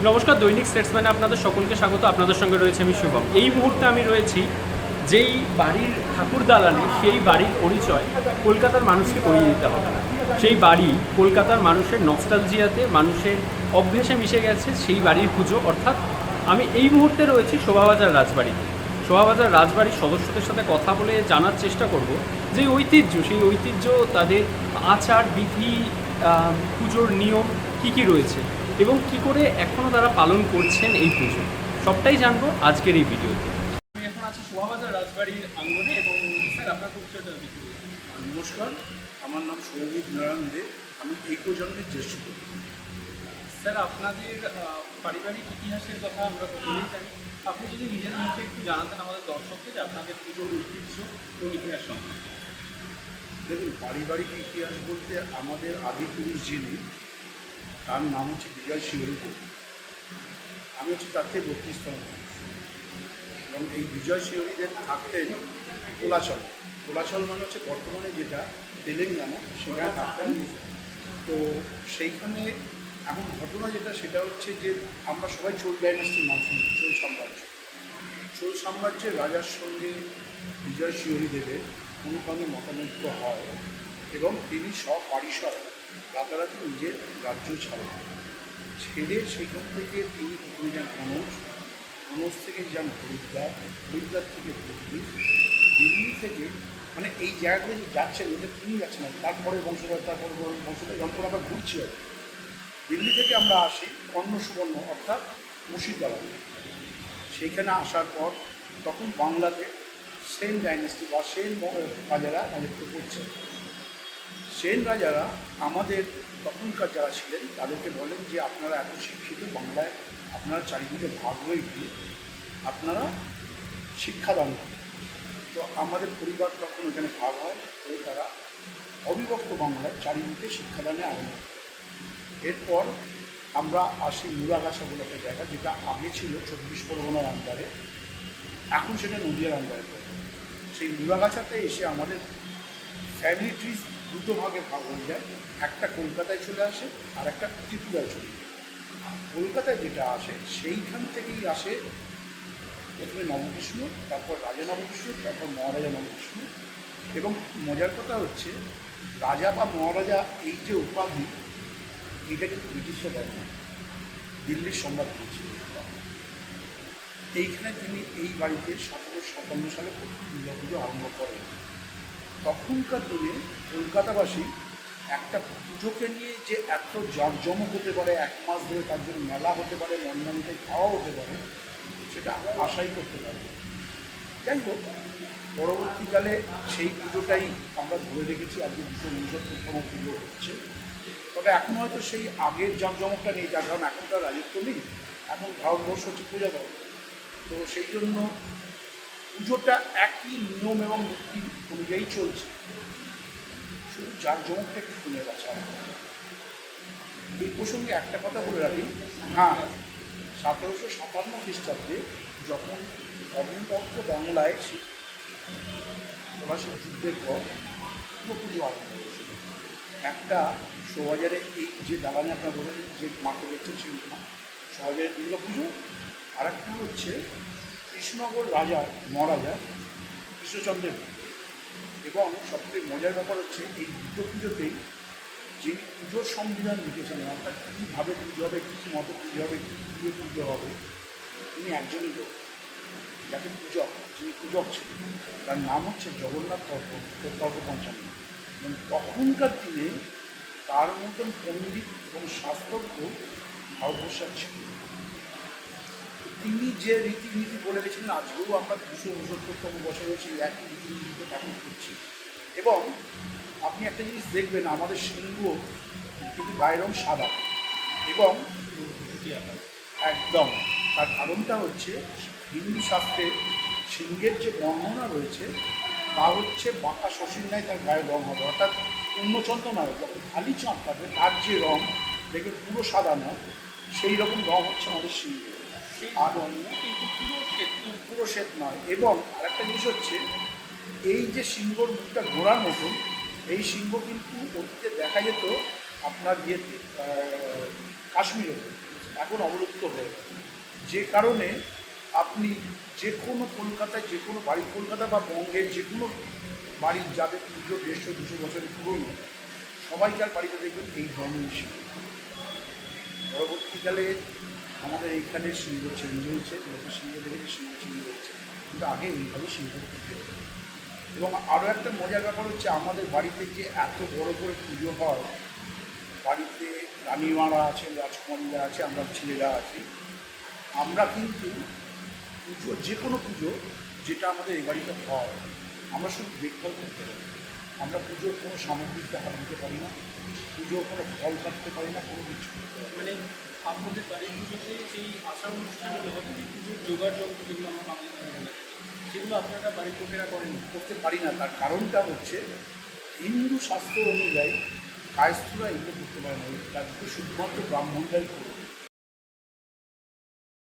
নমস্কার, দৈনিক স্টেটসম্যানে আপনাদের সকলকে স্বাগত। আপনাদের সঙ্গে রয়েছে আমি শুভম। এই মুহূর্তে আমি রয়েছি যেই বাড়ির ঠাকুর দালানে, সেই বাড়ির পরিচয় কলকাতার মানুষকে করিয়ে দিতে হবে না। সেই বাড়ি কলকাতার মানুষের নস্টালজিয়াতে, মানুষের অভ্যেসে মিশে গেছে সেই বাড়ির পুজো। অর্থাৎ আমি এই মুহূর্তে রয়েছি শোভাবাজার রাজবাড়িতে। শোভাবাজার রাজবাড়ির সদস্যদের সাথে কথা বলে জানার চেষ্টা করব যে সেই ঐতিহ্য, তাদের আচার বিধি, পুজোর নিয়ম কী কী রয়েছে এবং কি করে এখনও তারা পালন করছেন এই পুজো, সবটাই জানবো আজকের এই ভিডিওতে। আমি এখন আছি শোভাবাজার রাজবাড়ির আঙ্গনে এবং স্যার আপনার পরিচয়টা দিতে। নমস্কার, আমার নাম সৌমিক নারায়ণ দে। আমি এই প্রজন্মের জ্যেষ্ঠ কবি। স্যার, আপনাদের পারিবারিক ইতিহাসের কথা আমরা প্রথমেই জানি। আপনি যদি নিজের মুখে একটু জানাতেন আমাদের দর্শককে যে আপনাদের পুজোর ঐতিহ্য এবং ইতিহাস সম্পর্কে। দেখুন, পারিবারিক ইতিহাস বলতে আমাদের আদি পুরুষ যিনি, তার নাম হচ্ছে বিজয় শিবরী কবি। আমি হচ্ছে তার থেকে 32তম পুরুষ। এবং এই বিজয় শিবরীদের থাকতেন কোলাচল। কোলাচল মানে হচ্ছে বর্তমানে যেটা তেলেঙ্গানা, সেখানে থাকতেন। তো সেইখানে এখন ঘটনা যেটা, সেটা হচ্ছে যে আমরা সবাই চোল ডাইনাস্টির মানুষ, চোল সাম্রাজ্য। চোল সাম্রাজ্যের রাজার সঙ্গে বিজয় শিবরীদেবের কোনোভাবে মতানৈক্য হয় এবং তিনি সপরিসর রাতারাতি নিজের রাজ্য ছাড়েন। ছেড়ে সেইখান থেকে তিনি প্রথমে যান কনৌজ, কনৌজ থেকে যান হরিদ্বার, হরিদ্বার থেকে দিল্লি, দিল্লি থেকে মানে এই জায়গাগুলো যে যাচ্ছেন, ওদের তিনি যাচ্ছেন না, তারপরে বংশধর, তারপর বংশধর, যখন আবার ঘুরছি আর দিল্লি থেকে আমরা আসি কর্ণ সুবর্ণ অর্থাৎ মুর্শিদাবাদ। সেইখানে আসার পর তখন বাংলাতে সেন ডাইনেস্টি বা সেন রাজারা রাজত্ব করছে। সেন রাজারা আমাদের তখনকার যারা ছিলেন তাদেরকে বলেন যে আপনারা এত শিক্ষিত, বাংলায় আপনারা চারিদিকে ভাগ হয়ে গিয়ে আপনারা শিক্ষাদান করেন। তো আমাদের পরিবার তখন ওখানে ভাগ হয়, তো তারা অবিভক্ত বাংলায় চারিদিকে শিক্ষাদানে আরম্ভ করে। এরপর আমরা আসি মুরাগাছা বলে একটা জায়গা, যেটা আগে ছিল 24 পরগনার আন্ডারে, এখন সেটা নদীয়ার আন্ডারে পড়ে। সেই মুরাগাছাতে এসে আমাদের ফ্যামিলি ট্রিজ দুটো ভাগে ভাগ হয়ে যায়। একটা কলকাতায় চলে আসে আর একটা ত্রিপুরায় চলে যায়। কলকাতায় যেটা আসে সেইখান থেকেই আসে প্রথমে নবকৃষ্ণ, তারপর রাজা নবকৃষ্ণ, তারপর মহারাজা নবকৃষ্ণ। এবং মজার কথা হচ্ছে, রাজা বা মহারাজা এই যে উপাধি, এটা কিন্তু ব্রিটিশরা দেয় না, দিল্লির সম্রাট দিয়েছিল। এইখানে তিনি এই বাড়িতে 1757 সালে প্রথম দুর্গাপুজো আরম্ভ করেন। তখনকার দিনে কলকাতাবাসী একটা পুজোকে নিয়ে যে এত জাঁকজমক হতে পারে, 1 মাস ধরে তার জন্য মেলা হতে পারে, মন্দানিতে খাওয়া হতে পারে, সেটা আশাই করতে পারে। যাই হোক, পরবর্তীকালে সেই পুজোটাই আমরা ধরে রেখেছি। আজকে 269তম পুজো হচ্ছে। তবে এখন হয়তো সেই আগের জাঁকজমকটা নেই, যার কারণ এখন তার রাজত্ব নেই, এখন ভারতবর্ষ হচ্ছে পূজা দেওয়া। তো সেই জন্য পুজোটা একই নিয়ম এবং নীতি অনুযায়ী চলছে, শুধু জাঁকজমকটা একটু কমে গেছে। এই প্রসঙ্গে একটা কথা বলে রাখি, হ্যাঁ, 1757 খ্রিস্টাব্দে যখন অবিভক্ত বাংলায় প্রবাসী যুদ্ধের পর পুজো আরম্ভ হয়েছিল। একটা শোভাবাজারে এই যে দালানে আপনার বলেন যে মাকে দেখছেন, সেই শোভাবাজারের দুর্গা পুজো। আর একটা হচ্ছে কৃষ্ণনগর রাজার মহারাজা কৃষ্ণচন্দ্রের। এবং সবথেকে মজার ব্যাপার হচ্ছে, এই দুটো পুজোতেই যিনি পুজোর সংবিধান লিখেছিলেন, অর্থাৎ কীভাবে পুজো হবে, কী মতো পুজো হবে, কী দিয়ে পুজো হবে, তিনি একজনই লোক, যাকে পূজক, যিনি পূজক ছিলেন, তার নাম হচ্ছে জগন্নাথ তর্কপঞ্চানন। এবং তখনকার দিনে তার মতন পণ্ডিত এবং শাস্ত্রজ্ঞ ভারতবর্ষে ছিল। তিনি যে রীতিনীতি বলে গেছিলেন, আজকেও আমরা 269তম বছরে সেই একই রীতিনীতিতে পালন করছি। এবং আপনি একটা জিনিস দেখবেন, আমাদের সিংহ কিন্তু গায়ের রং সাদা এবং একদম, তার কারণটা হচ্ছে হিন্দু শাস্ত্রে সিংহের যে বর্ণনা রয়েছে তা হচ্ছে বাঁকা শশীর ন্যায় তার গায়ের রং হবে, অর্থাৎ পূর্ণচন্দ্র নয়, যখন খালি চাঁদ থাকবে তার যে রং দেখে পুরো সাদা নয়, সেই রকম রং হচ্ছে আমাদের সিংহের। আর কিন্তু পুরো শ্বেত নয়। এবং আরেকটা জিনিস হচ্ছে, এই যে সিংহর মুখটা ঘোরার মতন, এই সিংহ কিন্তু অতীতে দেখা যেত আপনার ইয়েতে কাশ্মীরে, এখন অবলুপ্ত হয়ে গেছে। যে কারণে আপনি যে কোনো কলকাতায় যে কোনো বাড়ি, কলকাতা বা বঙ্গের যে কোনো বাড়ির যাদের পুজো 150-200 বছরের পুরনো, সবাইকার বাড়িতে দেখবেন এই ধরনের শিল্প। পরবর্তীকালে আমাদের এইখানে শিল্প চেঞ্জ হয়েছে, লোকের শিল্প দেখে শিল্প চেঞ্জ হয়েছে, কিন্তু আগে এইভাবে শিল্প করতে হতো। এবং আরও একটা মজার ব্যাপার হচ্ছে, আমাদের বাড়িতে যে এত বড় করে পুজো হয়, বাড়িতে রানীমারা আছেন, রাজকুমারীরা আছে, আমরা ছেলেরা আছি, আমরা কিন্তু পুজো যে কোনো পুজো যেটা আমাদের এই বাড়িতে হয়, আমরা শুধু দেখভাল করতে পারি। আমরা পুজোর কোনো সামগ্রীতে হাত দিতে পারি না, পুজোর কোনো ফল কাটতে পারি না, কোনো কিছু করতে পারি না। মানে আপনাদের বাড়ির পুজোতে সেই আচার অনুষ্ঠানগুলো হবে, যে পুজোর জোগাড় যন্ত্র যেগুলো আমরা বাঙালি বলে থাকি, সেগুলো আপনারা বাড়ির লোকেরা করেন? করতে পারি না। তার কারণটা হচ্ছে, হিন্দু শাস্ত্র অনুযায়ী কায়স্থরা এগুলো করতে পারে না, এই কাজগুলো শুধুমাত্র ব্রাহ্মণরাই করে।